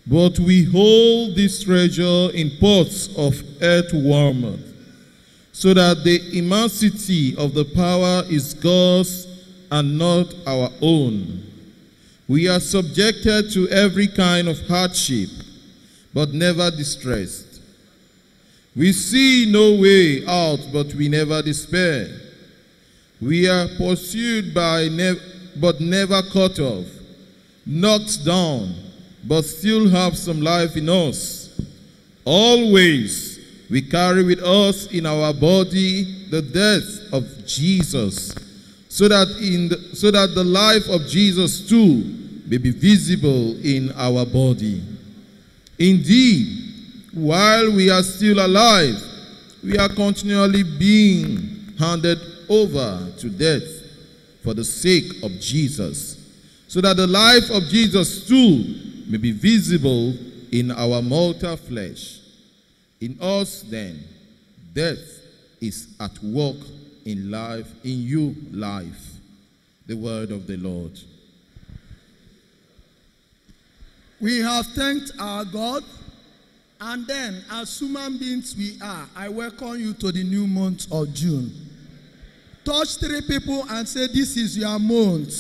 But we hold this treasure in pots of earthworm, so that the immensity of the power is God's and not our own. We are subjected to every kind of hardship, but never distressed. We see no way out, but we never despair. We are pursued but never cut off, knocked down, but still have some life in us. Always we carry with us in our body the death of Jesus, so that the life of Jesus too may be visible in our body. Indeed, while we are still alive, we are continually being handed over to death for the sake of Jesus, so that the life of Jesus too may be visible in our mortal flesh. In us, then, death is at work in you life. The word of the Lord. We have thanked our God, and then, as human beings we are, I welcome you to the new month of June. Touch 3 people and say, this is your month.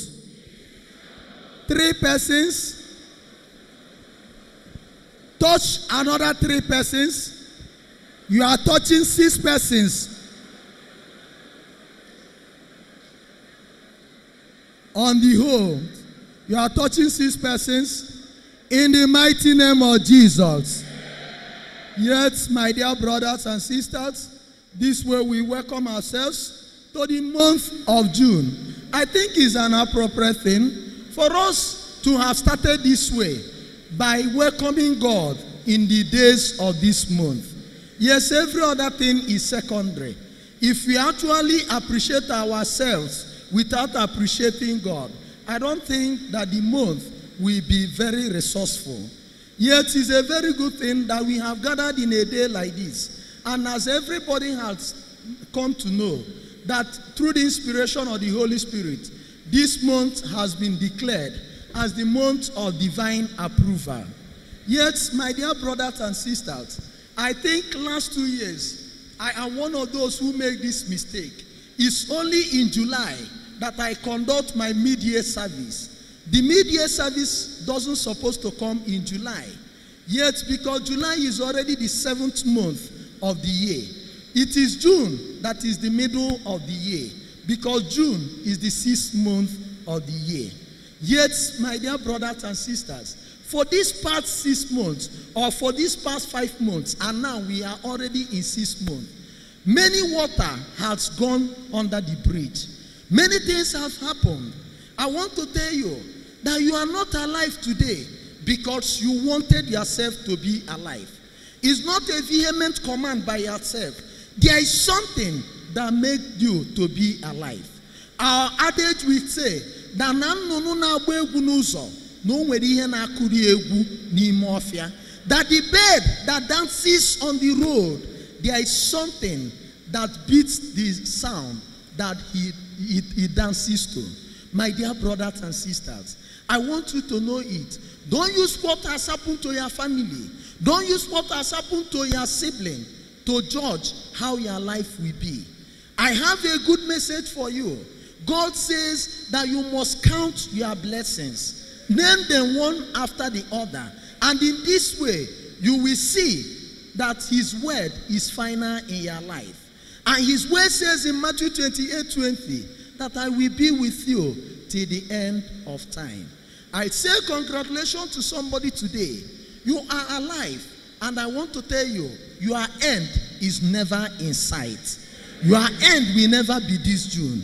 3 persons. Touch another 3 persons. You are touching 6 persons. On the whole, you are touching 6 persons in the mighty name of Jesus. Yet, my dear brothers and sisters, this way we welcome ourselves to the month of June. I think it's an appropriate thing for us to have started this way by welcoming God in the days of this month. Yes, every other thing is secondary. If we actually appreciate ourselves without appreciating God, I don't think that the month will be very resourceful. Yet it's a very good thing that we have gathered in a day like this. And as everybody has come to know, that through the inspiration of the Holy Spirit, this month has been declared as the month of divine approval. Yet, my dear brothers and sisters, I think last 2 years, I am one of those who make this mistake. It's only in July that I conduct my mid-year service. The mid-year service doesn't supposed to come in July. Yet, because July is already the 7th month of the year, it is June that is the middle of the year, because June is the 6th month of the year. Yet, my dear brothers and sisters, for these past 6 months, or for these past 5 months, and now we are already in 6th month, many water has gone under the bridge. Many things have happened. I want to tell you that you are not alive today because you wanted yourself to be alive. It's not a vehement command by yourself. There is something that made you to be alive. Our adage will say that that the bird that dances on the road, there is something that beats the sound that he dances to. My dear brothers and sisters, I want you to know it. Don't use what has happened to your family. Don't use what has happened to your sibling to judge how your life will be. I have a good message for you. God says that you must count your blessings. Name them one after the other. And in this way, you will see that his word is final in your life. And his word says in Matthew 28:20 that I will be with you till the end of time. I say congratulations to somebody today. You are alive. And I want to tell you, your end is never in sight. Your end will never be this June.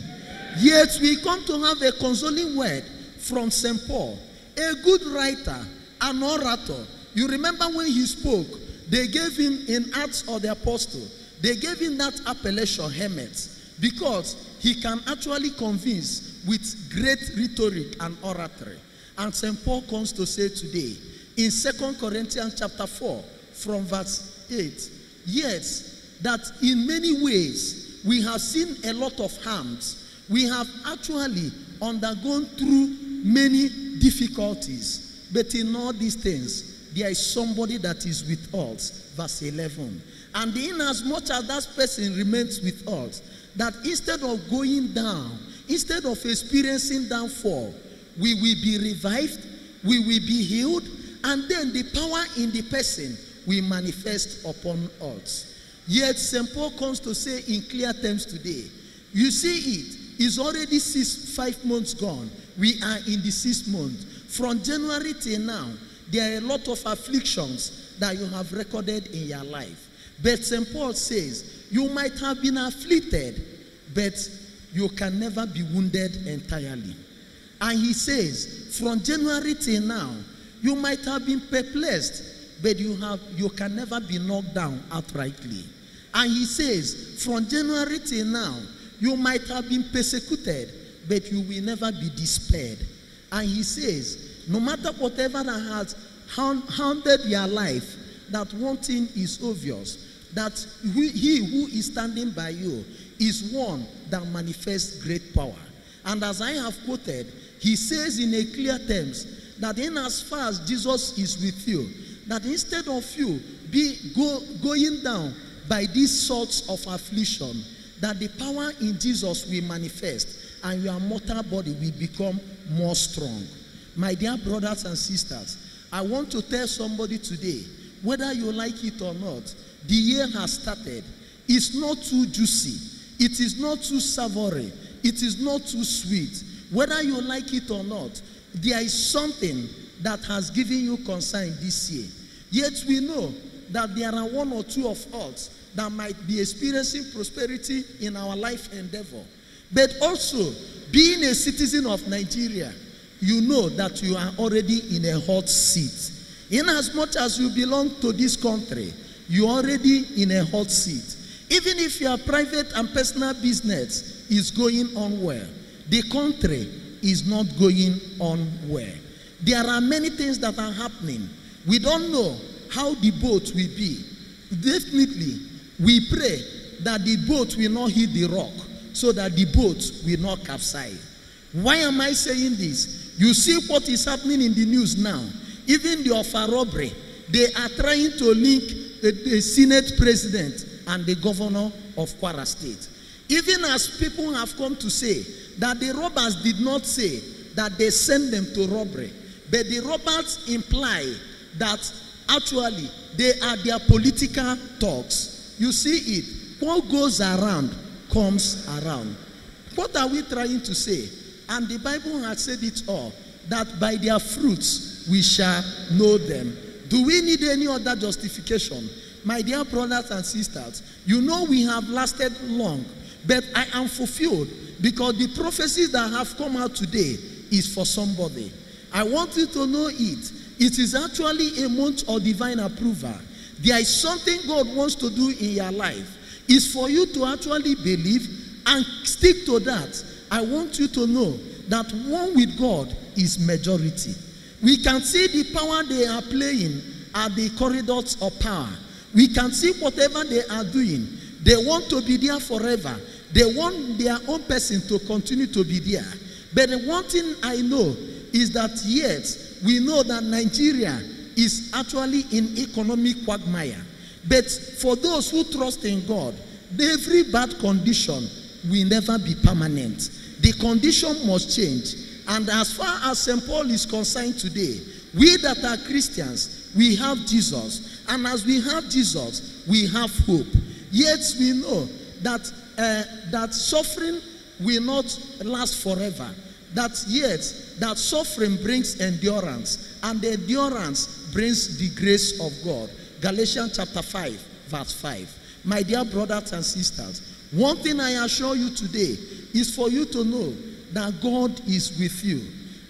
Yet we come to have a consoling word from St. Paul, a good writer, an orator. You remember when he spoke, they gave him in Acts of the Apostle, they gave him that appellation, Hermet, because he can actually convince with great rhetoric and oratory. And St. Paul comes to say today, in 2 Corinthians chapter 4, from verse 8, yes, that in many ways we have seen a lot of harms. We have actually undergone through many difficulties. But in all these things, there is somebody that is with us. Verse 11. And inasmuch as that person remains with us, that instead of going down, instead of experiencing downfall, we will be revived, we will be healed, and then the power in the person will manifest upon us. Yet St. Paul comes to say in clear terms today, you see it's already 5 months gone. We are in the 6th month. From January till now, there are a lot of afflictions that you have recorded in your life. But St. Paul says, you might have been afflicted, but you can never be wounded entirely. And he says, from January till now, you might have been perplexed, but you can never be knocked down outrightly. And he says, from January till now, you might have been persecuted, but you will never be despaired. And he says, no matter whatever that has hounded your life, that one thing is obvious, that he who is standing by you is one that manifests great power. And as I have quoted, he says in a clear terms that in as far as Jesus is with you, that instead of you going down by these sorts of affliction, that the power in Jesus will manifest and your mortal body will become more strong. My dear brothers and sisters, I want to tell somebody today, whether you like it or not, the year has started. It's not too juicy. It is not too savory. It is not too sweet. Whether you like it or not, there is something that has given you concern this year. Yet we know that there are 1 or 2 of us that might be experiencing prosperity in our life endeavor. But also, being a citizen of Nigeria, you know that you are already in a hot seat. In as much as you belong to this country, you are already in a hot seat. Even if your private and personal business is going on well, the country is not going on well. There are many things that are happening. We don't know how the boat will be. Definitely, we pray that the boat will not hit the rock, so that the boat will not capsize. Why am I saying this? You see what is happening in the news now. Even the Offa robbery, they are trying to link the Senate president and the governor of Kwara State. Even as people have come to say that the robbers did not say that they sent them to robbery, but the robbers imply that actually they are their political talks. You see it. What goes around comes around. What are we trying to say? And the Bible has said it all, that by their fruits we shall know them. Do we need any other justification? My dear brothers and sisters, you know we have lasted long, but I am fulfilled because the prophecies that have come out today is for somebody. I want you to know it. It is actually a month of divine approval. There is something God wants to do in your life. It's for you to actually believe and stick to that. I want you to know that one with God is majority. We can see the power they are playing at the corridors of power. We can see whatever they are doing. They want to be there forever. They want their own person to continue to be there. But the one thing I know is that yet we know that Nigeria is actually in economic quagmire. But for those who trust in God, every bad condition will never be permanent. The condition must change. And as far as St. Paul is concerned today, we that are Christians, we have Jesus. And as we have Jesus, we have hope. Yet we know that, that suffering will not last forever. That yet, that suffering brings endurance. And the endurance brings the grace of God. Galatians chapter 5, verse 5. My dear brothers and sisters, one thing I assure you today is for you to know that God is with you.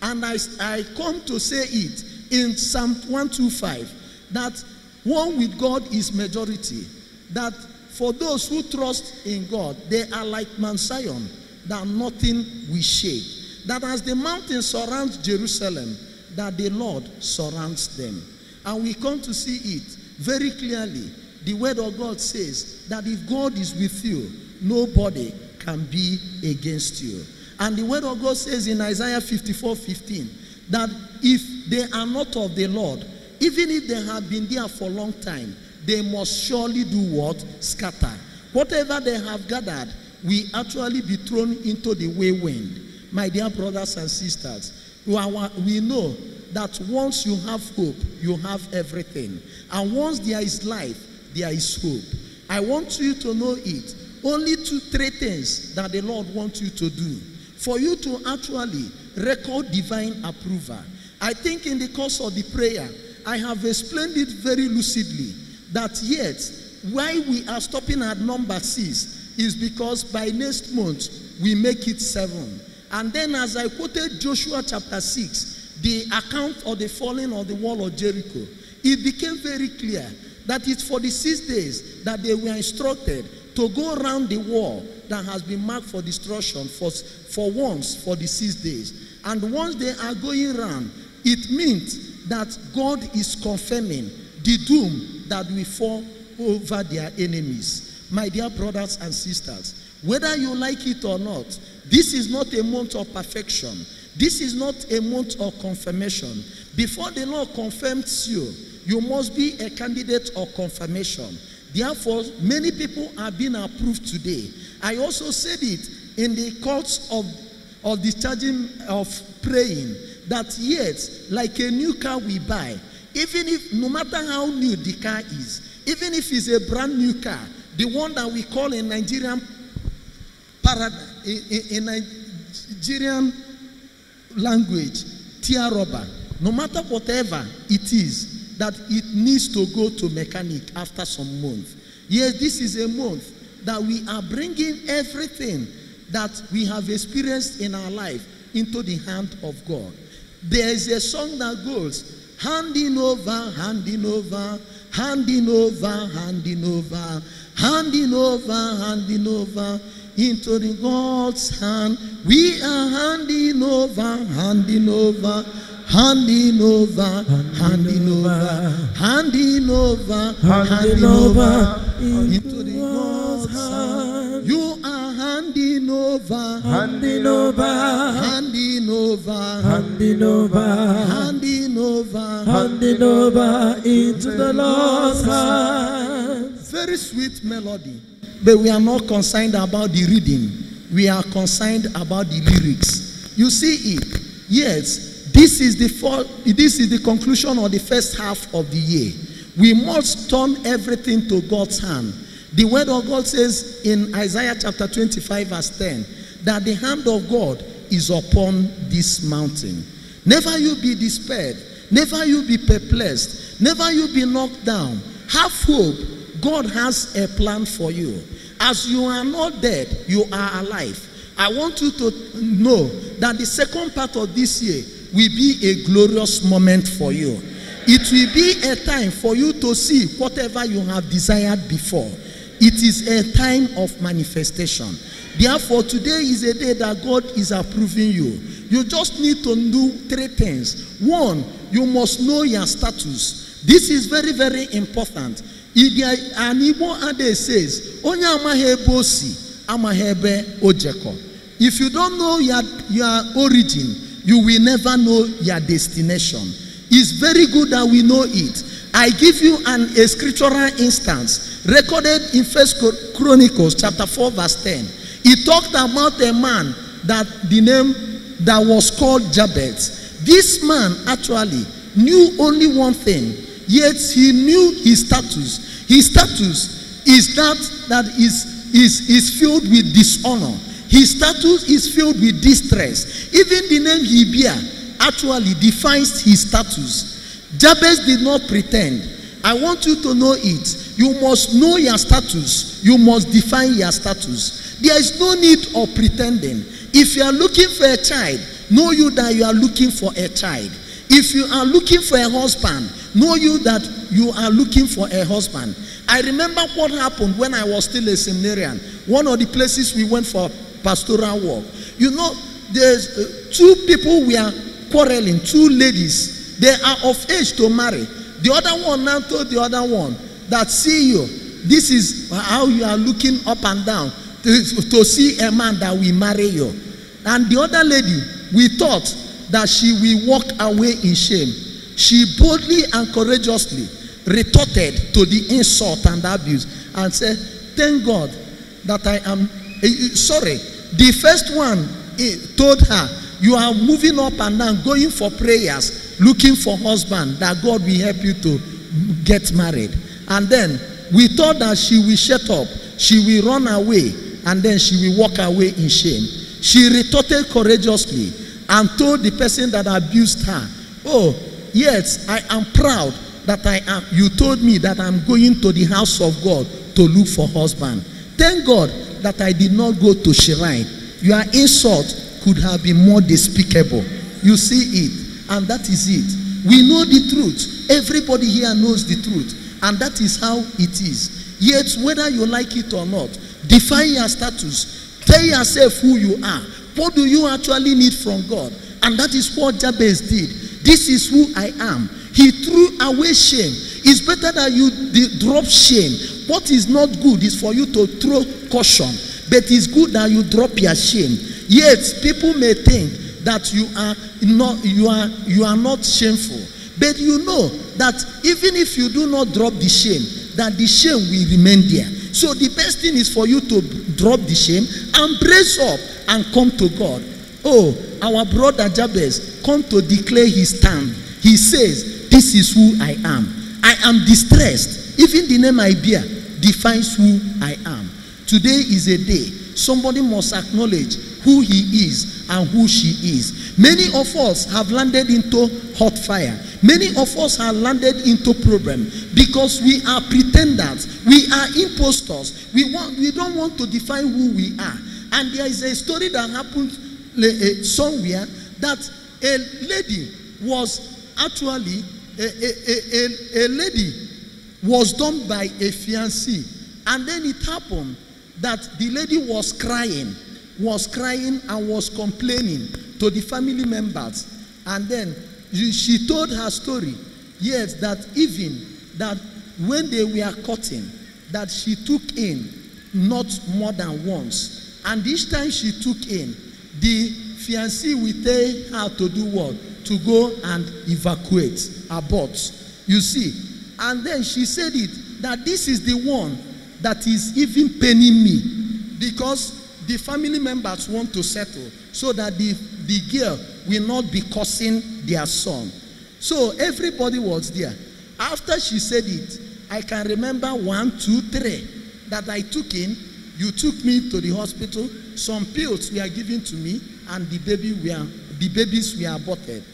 And I come to say it in Psalm 125, that one with God is majority. That for those who trust in God, they are like Mount Zion, that nothing will shake. That as the mountain surrounds Jerusalem, that the Lord surrounds them. And we come to see it very clearly. The word of God says that if God is with you, nobody can be against you. And the word of God says in Isaiah 54:15 that if they are not of the Lord, even if they have been there for a long time, they must surely do what? Scatter. Whatever they have gathered will actually be thrown into the whirlwind. My dear brothers and sisters, we know that once you have hope, you have everything. And once there is life, there is hope. I want you to know it. Only 3 things that the Lord wants you to do for you to actually record divine approval. I think in the course of the prayer, I have explained it very lucidly that yet why we are stopping at number 6 is because by next month we make it 7. And then as I quoted Joshua chapter 6, the account of the falling of the wall of Jericho, it became very clear that it's for the 6 days that they were instructed to go around the wall that has been marked for destruction for once for the 6 days. And once they are going around, it means that God is confirming the doom that will fall over their enemies. My dear brothers and sisters, whether you like it or not, this is not a month of perfection. This is not a month of confirmation. Before the Lord confirms you, you must be a candidate of confirmation. Therefore, many people are being approved today. I also said it in the course of discharging of praying, that yet, like a new car we buy, even if, no matter how new the car is, even if it's a brand new car, the one that we call in Nigerian language, tear rubber, no matter whatever it is, that it needs to go to mechanic after some month. Yes, this is a month that we are bringing everything that we have experienced in our life into the hand of God. There is a song that goes, handing over, handing over, handing over, handing over, handing over, handing over into the God's hand. We are handing over, handing over, handing over, handing over, handing over, handing over into the God's hand. You are handing over, handing over, handing over, handing over, handing over, handing over into the Lord's hand. Very sweet melody, but we are not concerned about the reading. We are concerned about the lyrics. You see it? Yes. This is the conclusion of the first half of the year. We must turn everything to God's hand. The word of God says in Isaiah chapter 25 verse 10 that the hand of God is upon this mountain. Never you be despaired. Never you be perplexed. Never you be knocked down. Have hope. God has a plan for you. As you are not dead, you are alive. I want you to know that the second part of this year will be a glorious moment for you. It will be a time for you to see whatever you have desired before. It is a time of manifestation. Therefore, today is a day that God is approving you. You just need to do 3 things. 1, you must know your status. This is very, very important. An Igbo adage says, "Onye amaghị ebe o si, amaghị ebe o jekọ." If you don't know your origin, you will never know your destination. It's very good that we know it. I give you a scriptural instance recorded in 1 Chronicles chapter 4 verse 10. It talked about a man that the name that was called Jabez. This man actually knew only one thing, yet he knew his status. His status is that is filled with dishonor. His status is filled with distress. Even the name he bear actually defines his status. Jabez did not pretend. I want you to know it. You must know your status. You must define your status. There is no need of pretending. If you are looking for a child, know you that you are looking for a child. If you are looking for a husband, know you that you are looking for a husband. I remember what happened when I was still a seminarian. One of the places we went for pastoral work. You know, there's 2 people we are quarreling, 2 ladies. They are of age to marry. The other one now told the other one that, see you, this is how you are looking up and down to see a man that will marry you. And the other lady, we thought that she will walk away in shame. she boldly and courageously retorted to the insult and abuse and said, thank God that I am sorry. The first one told her, you are moving up and down, going for prayers, looking for husband, that God will help you to get married. And then we thought that she will shut up, she will run away, and then she will walk away in shame. She retorted courageously and told the person that abused her, oh, yes, I am proud that you told me that I'm going to the house of God to look for husband. Thank God that I did not go to shrine. Your insult could have been more despicable. You see it, and that is it. We know the truth. Everybody here knows the truth, and that is how it is. Yet, whether you like it or not, define your status. Tell yourself who you are. What do you actually need from God? And that is what Jabez did. This is who I am. He threw away shame. It's better that you drop shame. What is not good is for you to throw caution, but it's good that you drop your shame. Yet people may think that you are not shameful, but you know that even if you do not drop the shame, that the shame will remain there. So the best thing is for you to drop the shame and brace up and come to God. Oh, our brother Jabez come to declare his stand. He says, this is who I am. I am distressed. Even the name I bear defines who I am. Today is a day somebody must acknowledge who he is and who she is. Many of us have landed into hot fire. Many of us have landed into problem because we are pretenders. We are impostors. We don't want to define who we are. And there is a story that happened somewhere that a lady was actually a lady was done by a fiancé, and then it happened that the lady was crying and was complaining to the family members, and then she told her story. Yes, that even that when they were cutting, that she took in not more than once, and each time she took in, the fiancé will tell her to do what? To go and evacuate, abort. You see, and then she said it, that this is the one that is even paining me, because the family members want to settle so that the girl will not be cursing their son. So everybody was there. After she said it, I can remember 1, 2, 3 that I took in. You took me to the hospital. Some pills were given to me, and the babies were aborted.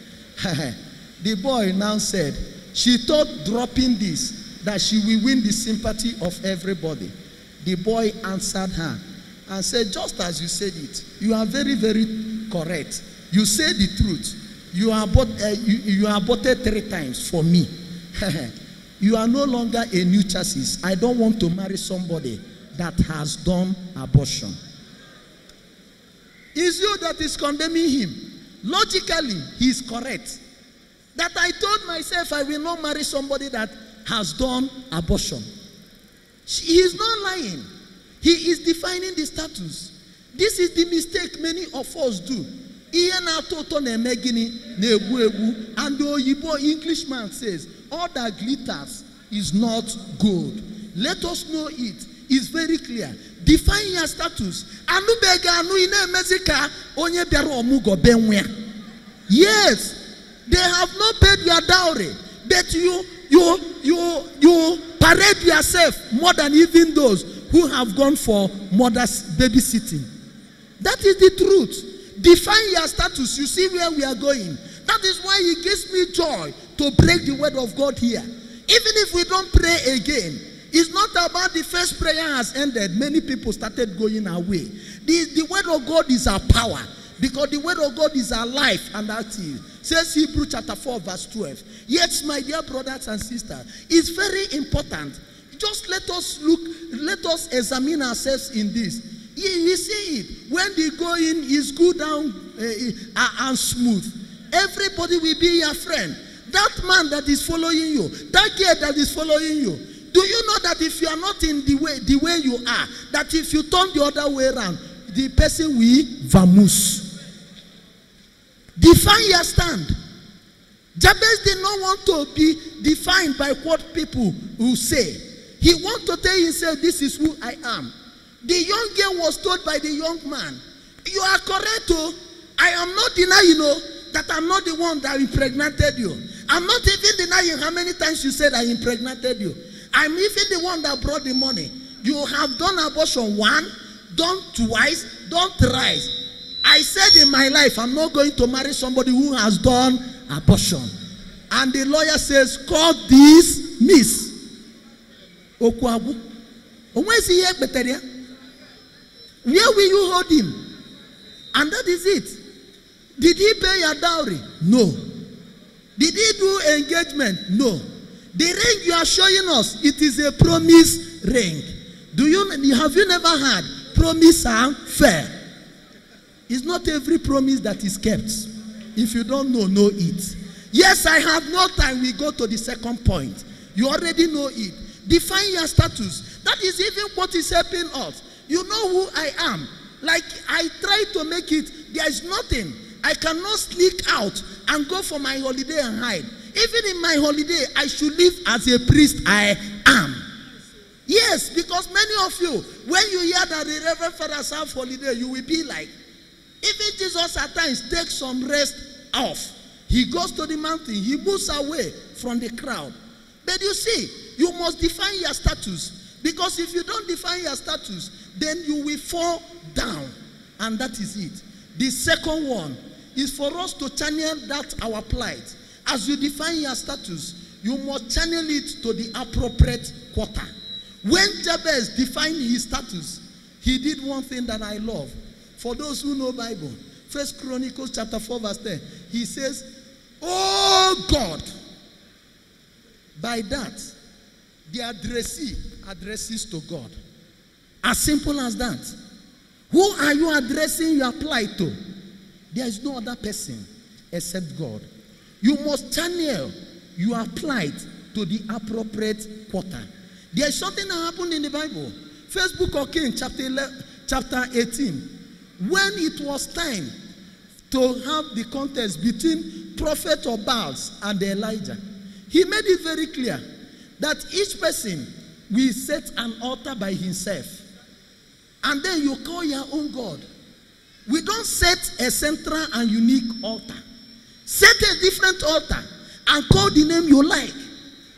The boy now said, she thought dropping this, that she will win the sympathy of everybody. The boy answered her and said, just as you said it, you are very, very correct. You say the truth. You are aborted 3 times for me. You are no longer a new chassis. I don't want to marry somebody that has done abortion. It's you that is condemning him. Logically, he is correct. That I told myself I will not marry somebody that has done abortion. He is not lying. He is defining the status. This is the mistake many of us do. And the Oyibo Englishman says, all that glitters is not gold. Let us know it. It's very clear. Define your status. Yes, they have not paid your dowry, but you parade yourself more than even those who have gone for mother's babysitting. That is the truth. Define your status. You see where we are going. That is why it gives me joy to break the word of God here. Even if we don't pray again, it's not about the first prayer has ended. Many people started going away. The word of God is our power, because the word of God is our life and active. Says Hebrews chapter 4 verse 12. Yet, my dear brothers and sisters, it's very important. Just let us examine ourselves in this. You see it. When the going is good and smooth, everybody will be your friend. That man that is following you, that girl that is following you, do you know that if you are not in the way you are, that if you turn the other way around, the person will vamoose. Define your stand. Jabez did not want to be defined by what people will say. He wanted to tell himself, this is who I am. The young girl was told by the young man, you are correct, oh. I am not denying, that I'm not the one that impregnated you. I'm not even denying how many times you said I impregnated you. I'm even the one that brought the money. You have done abortion once, done twice, done thrice. I said in my life, I'm not going to marry somebody who has done abortion. And the lawyer says, call this Miss Okwabu. Where is he here, Beteria? Where will you hold him? And that is it. Did he pay your dowry? No. Did he do engagement? No. The ring you are showing us, it is a promise ring. Have you never heard promise and fair? It's not every promise that is kept. If you don't know it. Yes, I have no time. We go to the second point. You already know it. Define your status. That is even what is helping us. You know who I am. Like I try to make it, there is nothing. I cannot sneak out and go for my holiday and hide. Even in my holiday, I should live as a priest I am. Yes, because many of you, when you hear that the Reverend Fathers have holiday, you will be like, even Jesus at times takes some rest off. He goes to the mountain. He moves away from the crowd. But you see, you must define your status. Because if you don't define your status, then you will fall down. And that is it. The second one is for us to channel that our plight. As you define your status, you must channel it to the appropriate quarter. When Jabez defined his status, he did one thing that I love. For those who know Bible, 1 Chronicles chapter 4 verse 10, he says, oh God, by that, the addressee addresses to God. As simple as that. Who are you addressing your plight to? There is no other person except God. You must channel your plight to the appropriate quarter. There is something that happened in the Bible. First book of Kings, chapter 18. When it was time to have the contest between prophet of Baal and Elijah, he made it very clear that each person will set an altar by himself. And then you call your own God. We don't set a central and unique altar. Set a different altar and call the name you like.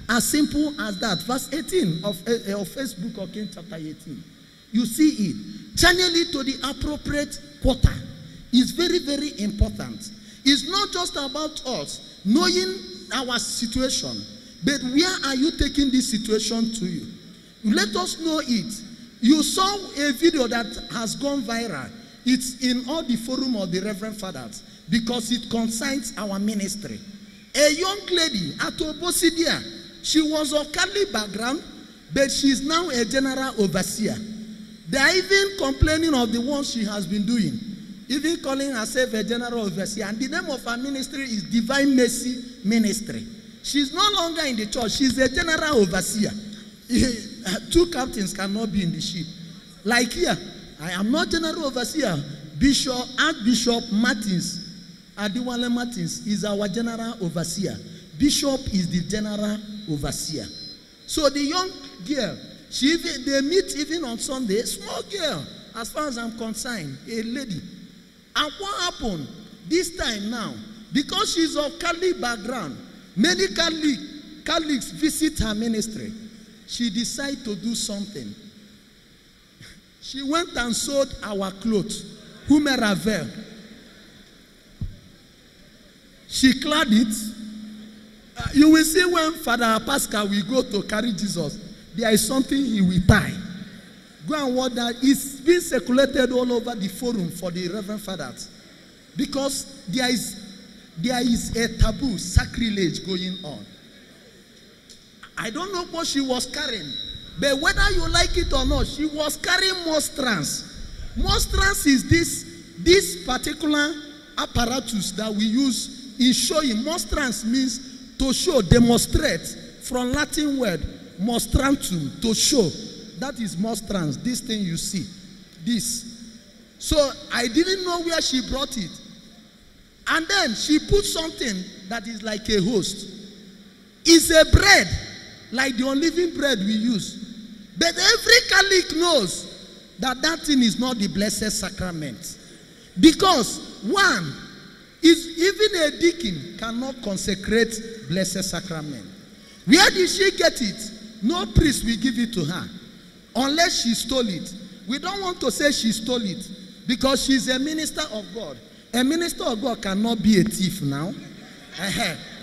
As simple as that. Verse 18 of First book of Kings chapter 18. You see it. Channel it to the appropriate quarter. It's very, very important. It's not just about us knowing our situation, but where are you taking this situation to you? Let us know it. You saw a video that has gone viral. It's in all the forum of the Reverend Fathers because it concerns our ministry. A young lady at Obosidia, she was of Catholic background, but she's now a general overseer. They are even complaining of the ones she has been doing, even calling herself a general overseer. And the name of her ministry is Divine Mercy Ministry. She's no longer in the church. She's a general overseer. Two captains cannot be in the ship. Like here, I am not general overseer. Archbishop Martins, Adiwale Martins, is our general overseer. Bishop is the general overseer. So the young girl, they meet even on Sunday. Small girl, as far as I'm concerned, a lady. And what happened this time now? Because she's of Catholic background, many Catholics visit her ministry. She decided to do something. She went and sold our clothes, Humeravel. She clad it. You will see when Father Pascal will go to carry Jesus, there is something he will tie. Go and watch that. It's being circulated all over the forum for the Reverend Fathers. Because there is a taboo, sacrilege going on. I don't know what she was carrying, but whether you like it or not, she was carrying monstrance. Monstrance is this particular apparatus that we use in showing. Monstrance means to show, demonstrate, from Latin word monstrantum, to show. That is monstrance, this thing you see. This. So I didn't know where she brought it. And then she put something that is like a host. It's a bread, like the unleavened bread we use. But every Catholic knows that that thing is not the blessed sacrament. Because, one, is even a deacon cannot consecrate blessed sacrament. Where did she get it? No priest will give it to her unless she stole it. We don't want to say she stole it because she's a minister of God. A minister of God cannot be a thief now.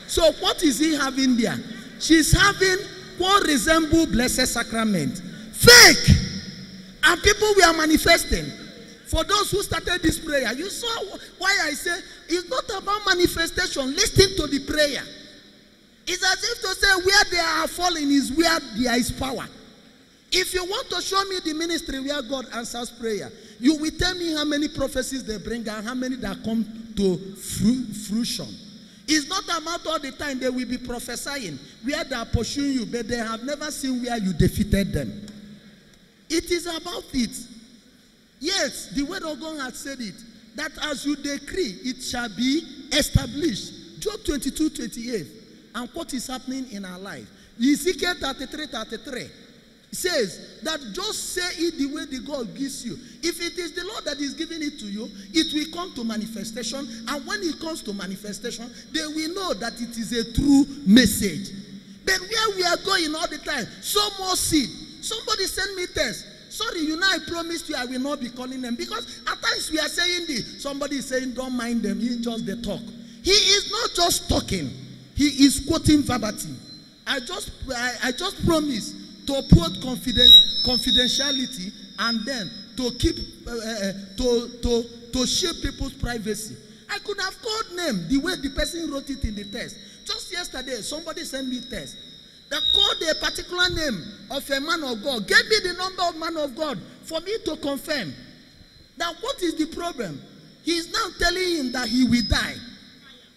So what is he having there? She's having what resemble blessed sacrament. Fake! And people were manifesting. For those who started this prayer, you saw why I say it's not about manifestation. Listen to the prayer. It's as if to say where they are falling is where there is power. If you want to show me the ministry where God answers prayer, you will tell me how many prophecies they bring and how many that come to fruition. It's not about all the time they will be prophesying where they are pursuing you, but they have never seen where you defeated them. It is about it. Yes, the word of God has said it, that as you decree, it shall be established. Job 22:28. And what is happening in our life? Ezekiel 33:33. Says that just say it the way the God gives you. If it is the Lord that is giving it to you, it will come to manifestation. And when it comes to manifestation, they will know that it is a true message. But where we are going all the time, so more seed. Somebody send me text. Sorry, you know I promised you I will not be calling them. Because at times we are saying this. Somebody is saying don't mind them. He just the talk. He is not just talking. He is quoting verbatim. I just promised to put confidentiality and then to keep to shape people's privacy. I could have called name the way the person wrote it in the text. Just yesterday, somebody sent me a text that called a particular name of a man of God. Gave me the number of man of God for me to confirm. Now, what is the problem? He is now telling him that he will die.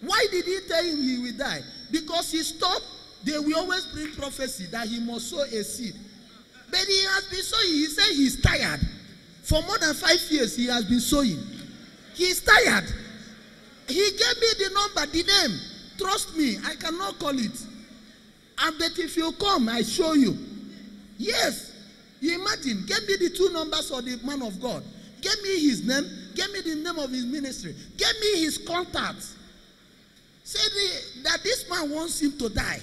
Why did he tell him he will die? Because he stopped. They will always bring prophecy that he must sow a seed. But he has been sowing. He said he's tired. For more than 5 years, he has been sowing. He's tired. He gave me the number, the name. Trust me, I cannot call it. And but if you come, I show you. Yes. You imagine, give me the 2 numbers of the man of God. Give me his name. Give me the name of his ministry. Give me his contacts. Say that this man wants him to die.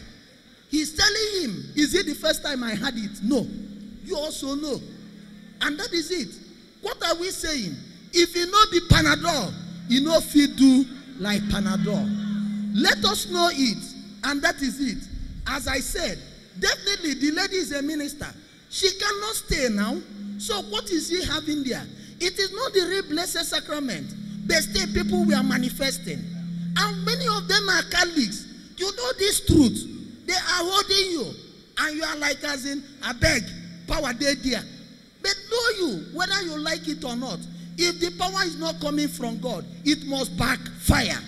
He's telling him, is it the first time I had it? No. You also know. And that is it. What are we saying? If it not be Panadol, you know fit do like Panadol. Let us know it. And that is it. As I said, definitely the lady is a minister. She cannot stay now. So what is she having there? It is not the real blessed sacrament. But still people were manifesting. And many of them are Catholics. You know this truth. They are holding you. And you are like as in, I beg, power there. But know you, whether you like it or not, if the power is not coming from God, it must backfire.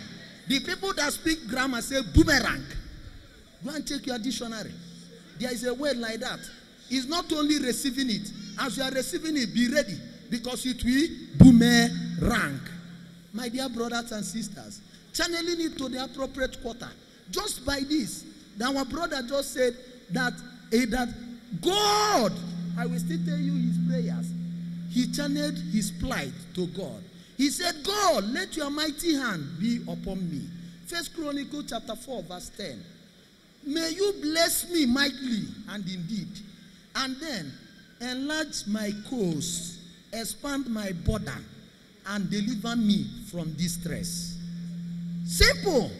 The people that speak grammar say boomerang. Go and check your dictionary. There is a word like that. It's not only receiving it. As you are receiving it, be ready. Because it will boomerang. My dear brothers and sisters, channeling it to the appropriate quarter. Just by this, our brother just said that God, I will still tell you his prayers. He channeled his plight to God. He said, God, let your mighty hand be upon me. 1 Chronicles chapter 4, verse 10. May you bless me mightily and indeed. And then enlarge my coast, expand my border, and deliver me from distress. Simple.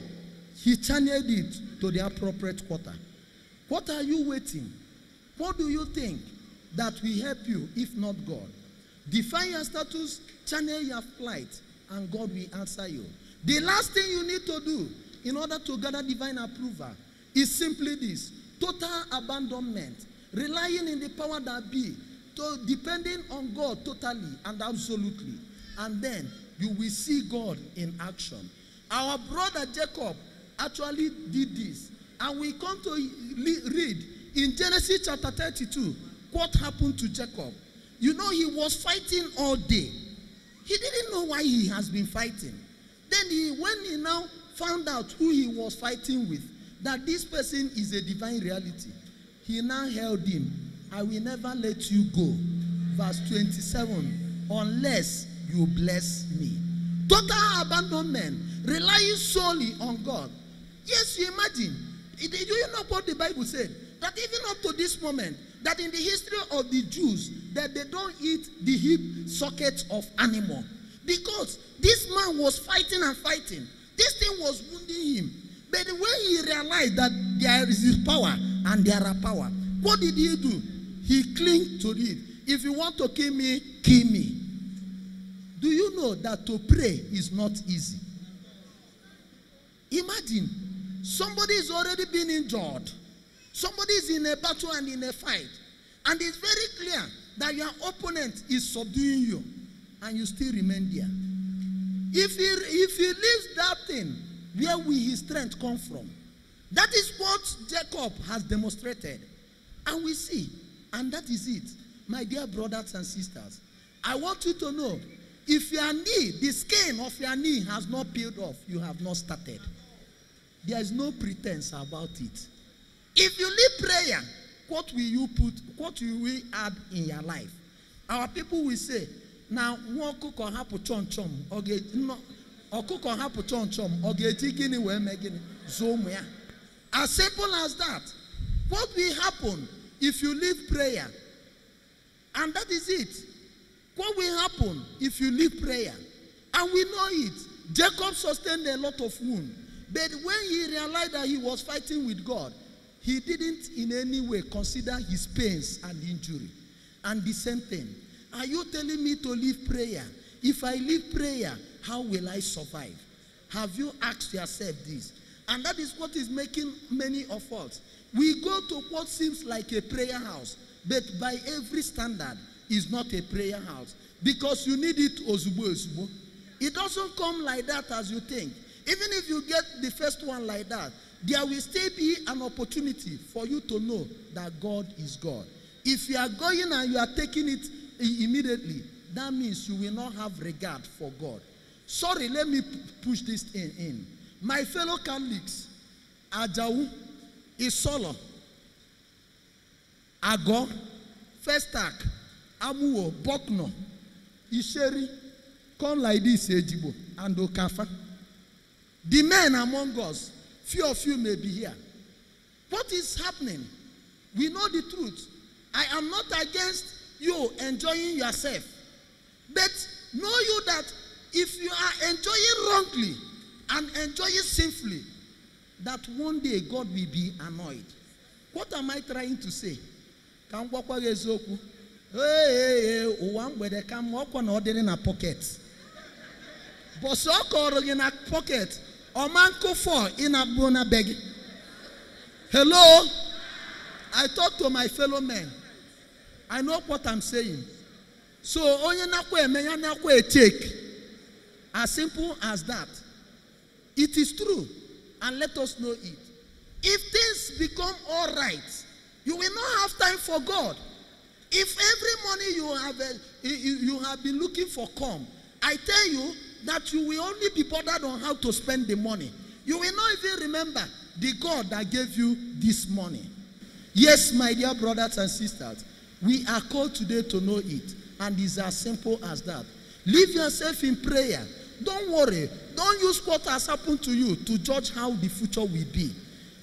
He channeled it to the appropriate quarter. What are you waiting? What do you think that will help you if not God? Define your status, channel your flight, and God will answer you. The last thing you need to do in order to gather divine approval is simply this: total abandonment, relying in the power that be, depending on God totally and absolutely. And then you will see God in action. Our brother Jacob actually did this. And we come to read in Genesis chapter 32 what happened to Jacob. You know, he was fighting all day. He didn't know why he has been fighting. Then when he now found out who he was fighting with, that this person is a divine reality, he now held him. I will never let you go. Verse 27, unless you bless me. Total abandonment, relying solely on God. Yes, you imagine. Do you know what the Bible said? That even up to this moment, that in the history of the Jews, that they don't eat the hip sockets of animal. Because this man was fighting and fighting. This thing was wounding him. But when he realized that there is his power and there are power, what did he do? He clung to it. If you want to kill me, kill me. Do you know that to pray is not easy? Imagine, somebody is already been injured. Somebody is in a battle and in a fight. And it's very clear that your opponent is subduing you. And you still remain there. If he leaves that thing, where will his strength come from? That is what Jacob has demonstrated. And we see. And that is it. My dear brothers and sisters, I want you to know, if your knee, the skin of your knee has not peeled off, you have not started. There is no pretense about it. If you leave prayer, what will you put, what will we add in your life? Our people will say, now, one cook or hapu chom chom, or cook or hapu chom chom, or get gini we megini, zomya. As simple as that. What will happen if you leave prayer? And that is it. What will happen if you leave prayer? And we know it. Jacob sustained a lot of wounds. But when he realized that he was fighting with God, he didn't in any way consider his pains and injury. And the same thing. Are you telling me to leave prayer? If I leave prayer, how will I survive? Have you asked yourself this? And that is what is making many of us. We go to what seems like a prayer house, but by every standard is not a prayer house. Because you need it ozubo ozubo. It doesn't come like that as you think. Even if you get the first one like that, there will still be an opportunity for you to know that God is God. If you are going and you are taking it immediately, that means you will not have regard for God. Sorry, let me push this in. My fellow Catholics, Ajau, Isolo, Ago, Festac, Amuo, Bokno, Isheri, come like this, Ejibo, and Okafa. The men among us, few of you may be here. What is happening? We know the truth. I am not against you enjoying yourself. But know you that if you are enjoying wrongly and enjoying sinfully, that one day God will be annoyed. What am I trying to say? Can walk hey, one where they come walk on ordering in a pocket. But so called in a pocket, or man go for in a bona bag. Hello? I talk to my fellow men. I know what I'm saying. So, take. As simple as that. It is true. And let us know it. If things become all right, you will not have time for God. If every morning you have been looking for come, I tell you that you will only be bothered on how to spend the money. You will not even remember the God that gave you this money. Yes, my dear brothers and sisters, we are called today to know it. And it's as simple as that. Leave yourself in prayer. Don't worry. Don't use what has happened to you to judge how the future will be.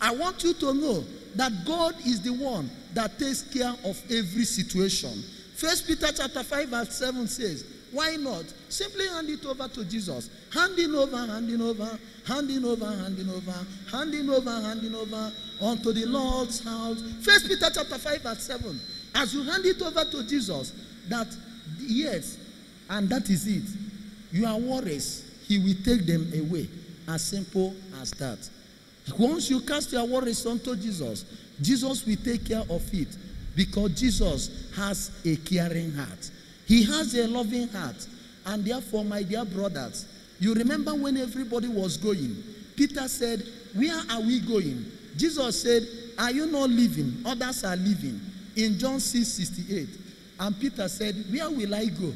I want you to know that God is the one that takes care of every situation. 1 Peter chapter 5 verse 7 says, why not? Simply hand it over to Jesus. Handing over, handing over, handing over, handing over, handing over, handing over unto the Lord's house. 1 Peter chapter 5 verse 7. As you hand it over to Jesus, that yes, and that is it. Your worries, he will take them away. As simple as that. Once you cast your worries onto Jesus, Jesus will take care of it. Because Jesus has a caring heart. He has a loving heart. And therefore, my dear brothers, you remember when everybody was going, Peter said, where are we going? Jesus said, are you not living? Others are living. In John 6:68. And Peter said, where will I go?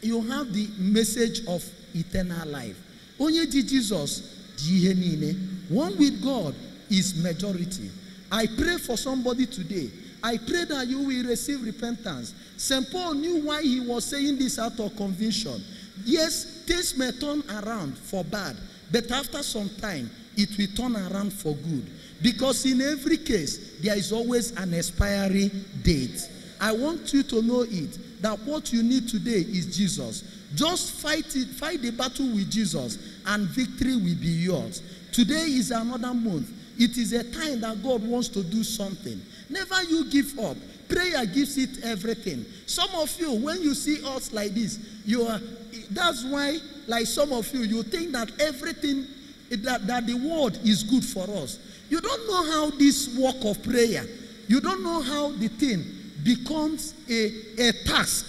You have the message of eternal life. Onye di Jesus di ihe niile. One with God is majority. I pray for somebody today. I pray that you will receive repentance. St. Paul knew why he was saying this out of conviction. Yes, things may turn around for bad, but after some time, it will turn around for good. Because in every case, there is always an expiry date. I want you to know it, that what you need today is Jesus. Just fight it, fight the battle with Jesus, and victory will be yours. Today is another month. It is a time that God wants to do something. Never you give up. Prayer gives it everything. Some of you, when you see us like this, that's why, like some of you, you think that everything, that the word is good for us. You don't know how this work of prayer, you don't know how the thing becomes a task.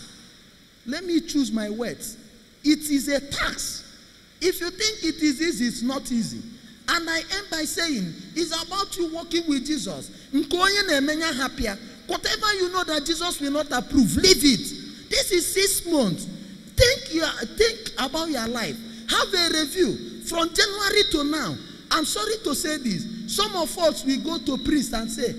Let me choose my words. It is a task. If you think it is easy, it's not easy. And I end by saying, it's about you walking with Jesus. Whatever you know that Jesus will not approve, leave it. This is 6 months. Think about your life. Have a review from January to now. I'm sorry to say this. Some of us will go to priest and say,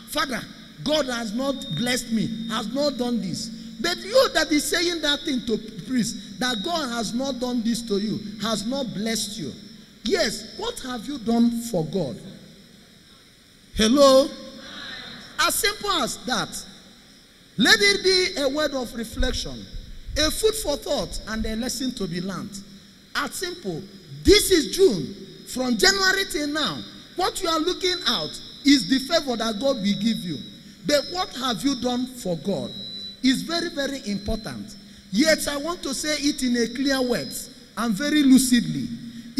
Father, God has not blessed me, has not done this. But you that is saying that thing to priest, that God has not done this to you, has not blessed you. Yes, what have you done for God? Hello? As simple as that. Let it be a word of reflection, a food for thought, and a lesson to be learned. As simple. This is June. From January till now, what you are looking out is the favor that God will give you. But what have you done for God? Is very, very important. Yet I want to say it in a clear words and very lucidly.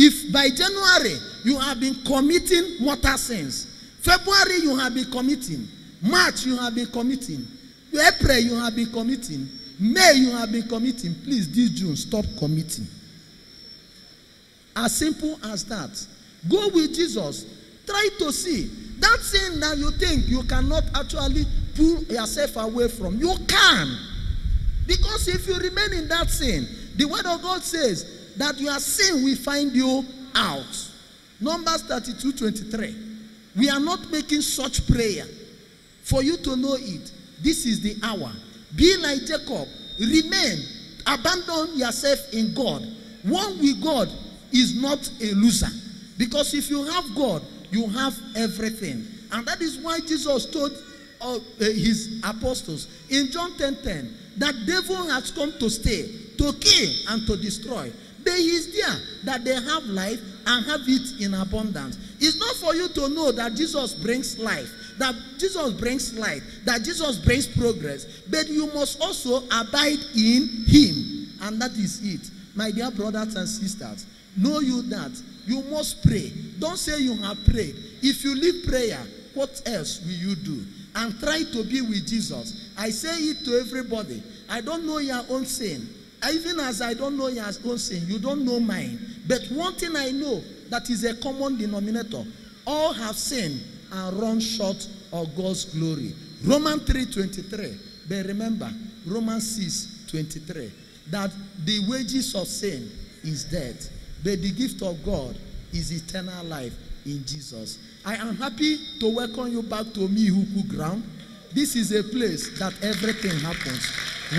If by January you have been committing mortal sins, February you have been committing, March you have been committing, April you have been committing, May you have been committing, please this June stop committing. As simple as that. Go with Jesus. Try to see that sin that you think you cannot actually pull yourself away from. You can. Because if you remain in that sin, the word of God says that your sin will find you out. Numbers 32:23. We are not making such prayer. For you to know it, this is the hour. Be like Jacob. Remain. Abandon yourself in God. One with God is not a loser. Because if you have God, you have everything. And that is why Jesus told his apostles in John 10:10 that devil has come to stay, to kill, and to destroy. But he is there that they have life and have it in abundance. It's not for you to know that Jesus brings life, that Jesus brings light, that Jesus brings progress, but you must also abide in him. And that is it. My dear brothers and sisters, know you that you must pray. Don't say you have prayed. If you leave prayer, what else will you do? And try to be with Jesus. I say it to everybody. I don't know your own sin. Even as I don't know your own sin, you don't know mine. But one thing I know that is a common denominator. All have sinned and run short of God's glory. Romans 3:23. But remember, Romans 6:23. That the wages of sin is death. But the gift of God is eternal life in Jesus. I am happy to welcome you back to Mihuku ground. This is a place that everything happens.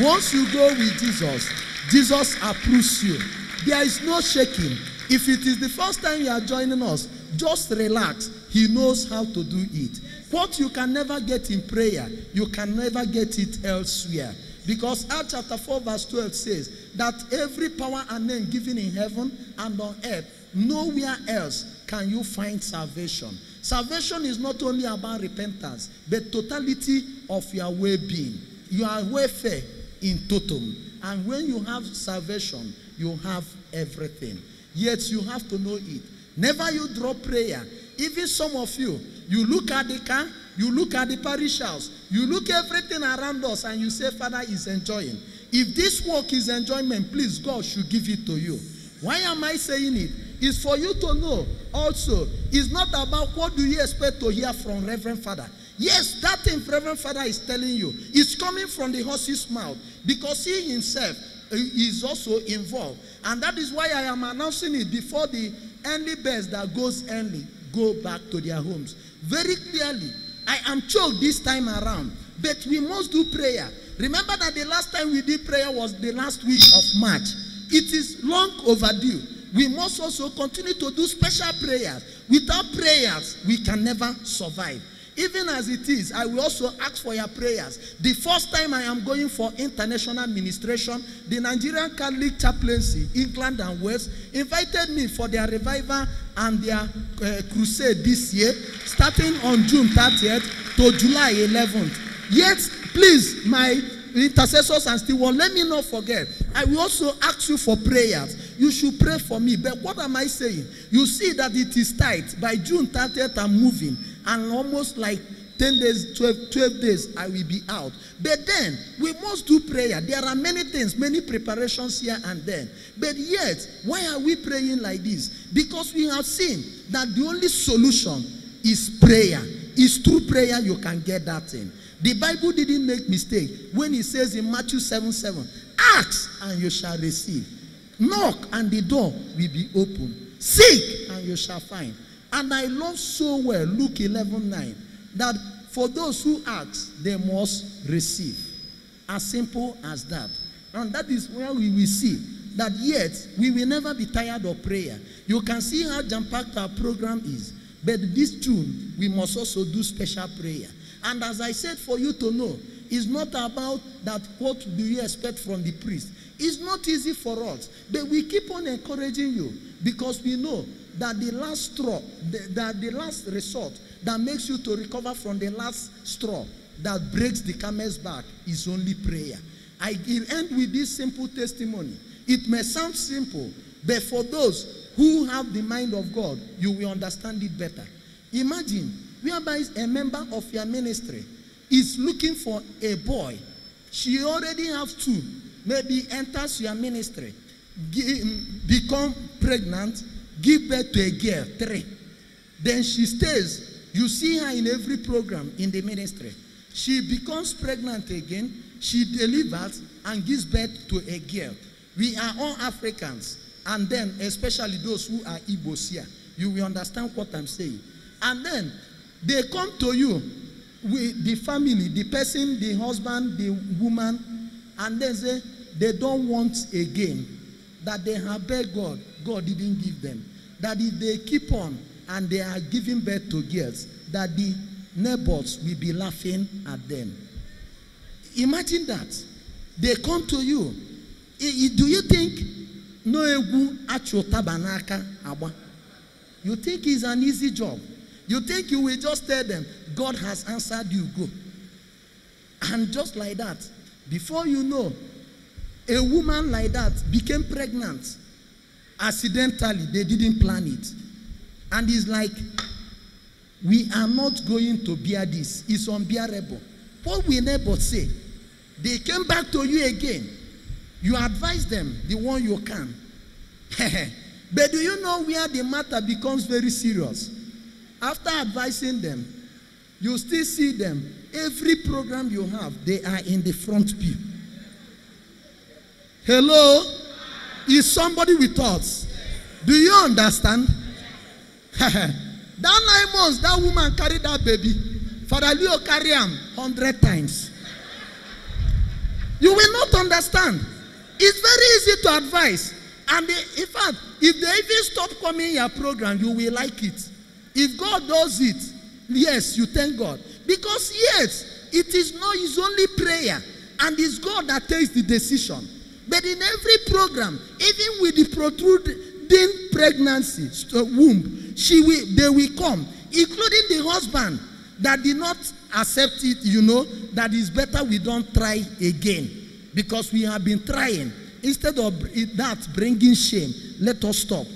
Once you go with Jesus, Jesus approves you. There is no shaking. If it is the first time you are joining us, just relax. He knows how to do it. What you can never get in prayer, you can never get it elsewhere. Because Acts chapter 4 verse 12 says that every power and name given in heaven and on earth, nowhere else can you find salvation. Salvation is not only about repentance, but totality of your well-being. Your welfare in total. And when you have salvation, you have everything. Yet you have to know it. Never you drop prayer. Even some of you, you look at the car, you look at the parish house, you look everything around us and you say, Father is enjoying. If this work is enjoyment, please, God should give it to you. Why am I saying it? It's for you to know also, it's not about what do you expect to hear from Reverend Father. Yes, that thing Reverend Father is telling you is coming from the horse's mouth because he himself is also involved. And that is why I am announcing it before the early birds that goes early go back to their homes. Very clearly, I am choked this time around, but we must do prayer. Remember that the last time we did prayer was the last week of March. It is long overdue. We must also continue to do special prayers. Without prayers, we can never survive. Even as it is, I will also ask for your prayers. The first time I am going for international administration, the Nigerian Catholic Chaplaincy, England and Wales, invited me for their revival and their crusade this year, starting on June 30th to July 11th. Yet, please, my intercessors and stewards, let me not forget. I will also ask you for prayers. You should pray for me. But what am I saying? You see that it is tight. By June 30th, I'm moving. And almost like 10 days, 12 days, I will be out. But then, we must do prayer. There are many things, many preparations here and then. But yet, why are we praying like this? Because we have seen that the only solution is prayer. It's through prayer you can get that thing. The Bible didn't make mistake when it says in Matthew 7:7, ask and you shall receive. Knock and the door will be open. Seek and you shall find. And I love so well Luke 11:9 that for those who ask, they must receive. As simple as that. And that is where we will see that yet we will never be tired of prayer. You can see how jam-packed our program is. But this June, we must also do special prayer. And as I said, for you to know, it's not about that what do you expect from the priest. It's not easy for us. But we keep on encouraging you because we know that the last straw, the last resort that makes you to recover from the last straw that breaks the camel's back is only prayer. I end with this simple testimony. It may sound simple, but for those who have the mind of God, you will understand it better. Imagine whereby a member of your ministry is looking for a boy. She already have two. Maybe enters your ministry, become pregnant, give birth to a girl, 3. Then she stays. You see her in every program in the ministry. She becomes pregnant again. She delivers and gives birth to a girl. We are all Africans. And then, especially those who are Igbos here, you will understand what I'm saying. And then, they come to you with the family, the person, the husband, the woman, and then say they don't want again. That they have begged God. God didn't give them. That if they keep on and they are giving birth to girls, that the neighbors will be laughing at them. Imagine that. They come to you. Do you think no egu acho tabanaka aba? You think it's an easy job? You think you will just tell them, God has answered you, go. And just like that, before you know, a woman like that became pregnant. Accidentally, they didn't plan it. And it's like, we are not going to bear this. It's unbearable. What will neighbors say? They came back to you again. You advise them the one you can. But do you know where the matter becomes very serious? After advising them, you still see them. Every program you have, they are in the front pew. Hello? Is somebody with us? Do you understand? That 9 months, that woman carried that baby. Father Leo carry him 100 times. You will not understand. It's very easy to advise. And in fact, if they even stop coming in your program, you will like it. If God does it, yes, you thank God. Because yes, it is not his only prayer. And it's God that takes the decision. But in every program, even with the protruding pregnancy, womb, they will come, including the husband that did not accept it, you know, that is better we don't try again. Because we have been trying. Instead of that bringing shame, let us stop.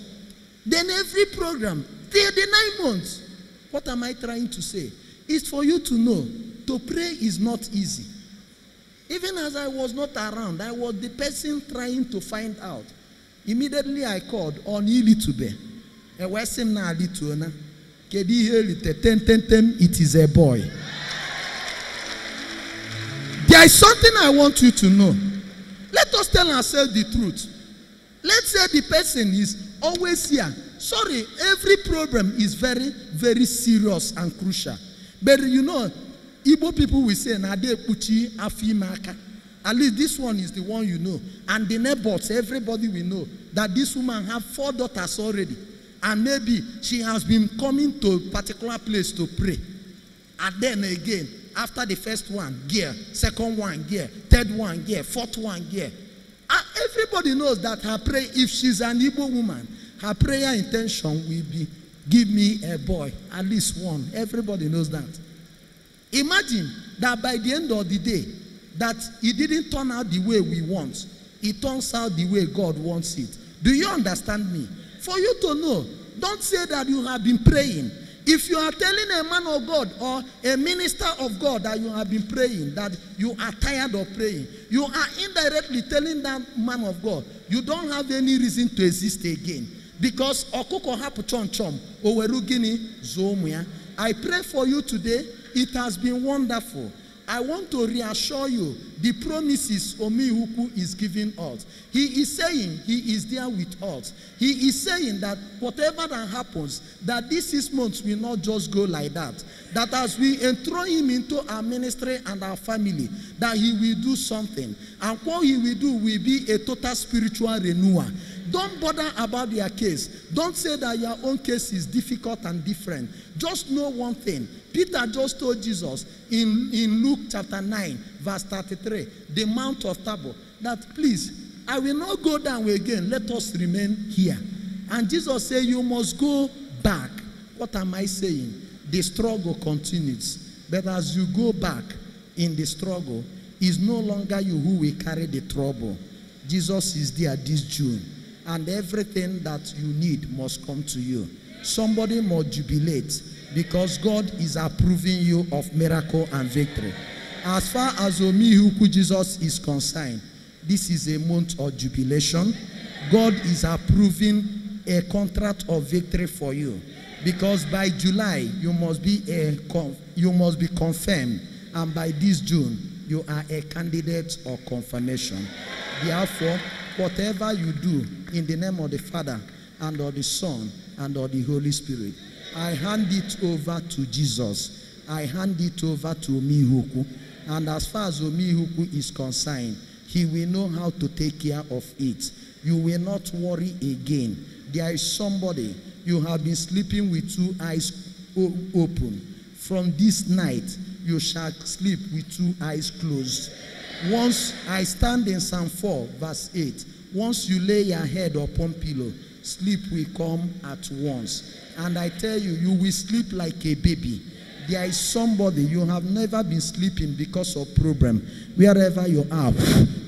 Then every program, till the 9 months, what am I trying to say? It's for you to know, to pray is not easy. Even as I was not around, I was the person trying to find out. Immediately I called on Ilitube. It is a boy. There is something I want you to know. Let Let us tell ourselves the truth. Let's say the person is always here. Sorry, every problem is very, very serious and crucial. But you know, Igbo people will say, Nade Puchi Afimaka. At least this one is the one you know. And the neighbors, everybody will know that this woman have 4 daughters already. And maybe she has been coming to a particular place to pray. And then again, after the first one, gear. Second one, gear. Third one, gear. Fourth one, gear. And everybody knows that her prayer, if she's an Igbo woman, her prayer intention will be, give me a boy, at least one. Everybody knows that. Imagine that by the end of the day, that it didn't turn out the way we want. It turns out the way God wants it. Do you understand me? For you to know, don't say that you have been praying. If you are telling a man of God or a minister of God that you have been praying, that you are tired of praying, you are indirectly telling that man of God, you don't have any reason to exist again. Because Okoko hapu chom chom, owerugini zomya. I pray for you today. It has been wonderful. I want to reassure you the promises Omihuku is giving us. He is saying he is there with us. He is saying that whatever that happens, that these 6 months will not just go like that. That as we enthrone him into our ministry and our family, that he will do something. And what he will do will be a total spiritual renewal. Don't bother about their case. Don't say that your own case is difficult and different. Just know one thing. Peter just told Jesus in Luke chapter 9, verse 33, the Mount of Tabor, that please, I will not go down again. Let us remain here. And Jesus said, you must go back. What am I saying? The struggle continues. But as you go back in the struggle, it's no longer you who will carry the trouble. Jesus is there this June. And everything that you need must come to you. Somebody must jubilate because God is approving you of miracle and victory. As far as Omihuku Jesus is concerned, this is a month of jubilation. God is approving a contract of victory for you. Because by July, you must be confirmed. And by this June, you are a candidate or confirmation. Therefore, whatever you do in the name of the Father and of the Son and of the Holy Spirit, I hand it over to Jesus. I hand it over to Omihuku. And as far as Omihuku is concerned, he will know how to take care of it. You will not worry again. There is somebody, you have been sleeping with 2 eyes open. From this night, you shall sleep with 2 eyes closed. Once I stand in Psalm 4, verse 8, once you lay your head upon pillow, sleep will come at once. And I tell you, you will sleep like a baby. There is somebody, you have never been sleeping because of problem. Wherever you are,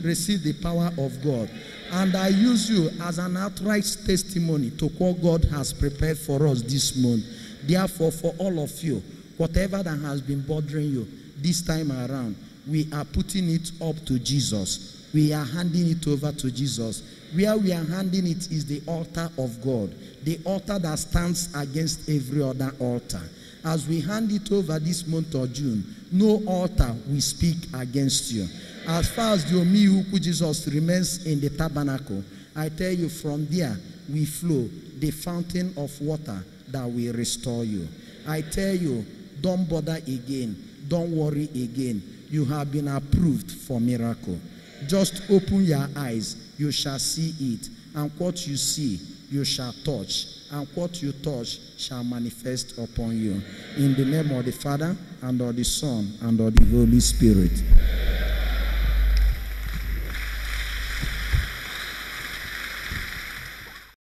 receive the power of God. And I use you as an outright testimony to what God has prepared for us this month. Therefore, for all of you, whatever that has been bothering you this time around, we are putting it up to Jesus. We are handing it over to Jesus. Where we are handing it is the altar of God, the altar that stands against every other altar. As we hand it over this month of June, no altar will speak against you. As far as the Omihuku Jesus remains in the tabernacle, I tell you, from there we flow the fountain of water that will restore you. I tell you, don't bother again. Don't worry again. You have been approved for miracle. Just open your eyes. You shall see it. And what you see, you shall touch. And what you touch shall manifest upon you. In the name of the Father, and of the Son, and of the Holy Spirit.